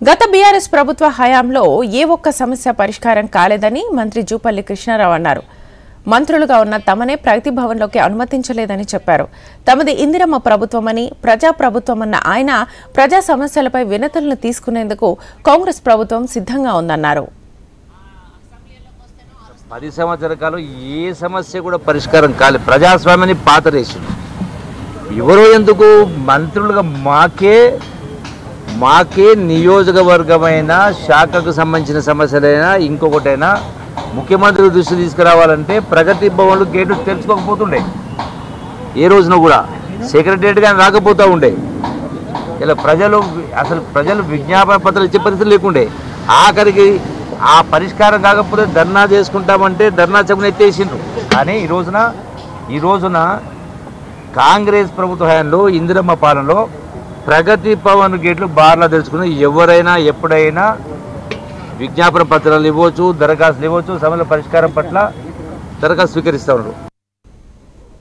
గత బీఆర్ఎస్ ప్రభుత్వ హయాంలో ఏ ఒక్క సమస్య పరిష్కారం కాలేదని మంత్రి జూపల్లి కృష్ణారావు అన్నారు. మంత్రులుగా ఉన్న తమనే ప్రగతి భవన్లోకి అనుమతించలేదని చెప్పారు. తమది ఇందిరమ్మ ప్రభుత్వమని, ప్రజా ప్రభుత్వమన్న ఆయన ప్రజా సమస్యలపై వినతులను తీసుకునేందుకు కాంగ్రెస్ ప్రభుత్వం సిద్ధంగా ఉందన్నారు. 10 సంవత్సరాల కాలం ఏ సమస్య కూడా పరిష్కారం కాలేదు. ప్రజాస్వామ్యాన్ని పాతరేసింది. ఎవరో ఎందుకు మంత్రులుగా మాకే నియోజకవర్గమైన శాఖకు సంబంధించిన సమస్యలైనా ఇంకొకటైనా ముఖ్యమంత్రి దృష్టి తీసుకురావాలంటే ప్రగతి భవన్లు గేట్లు తెరుచుకోకపోతుండే. ఏ రోజున కూడా సెక్రటరియట్ కానీ రాకపోతూ ఉండే. ఇలా ప్రజలు విజ్ఞాపన పత్రాలు ఇచ్చే పరిస్థితి లేకుండే. ఆఖరికి ఆ పరిష్కారం కాకపోతే ధర్నా చేసుకుంటామంటే ధర్నా చెప్పును ఎత్తేసిండ్రు. కానీ ఈ రోజున కాంగ్రెస్ ప్రభుత్వ హయాంలో ఇందిరమ్మ పాలనలో ప్రగతి భవన్ గేట్లు బార్లా తెలుసుకుని ఎవరైనా ఎప్పుడైనా విజ్ఞాపన పత్రాలు ఇవ్వచ్చు, దరఖాస్తులు ఇవ్వచ్చు, సమస్యల పరిష్కారం పట్ల దరఖాస్తు స్వీకరిస్తూ ఉన్నారు.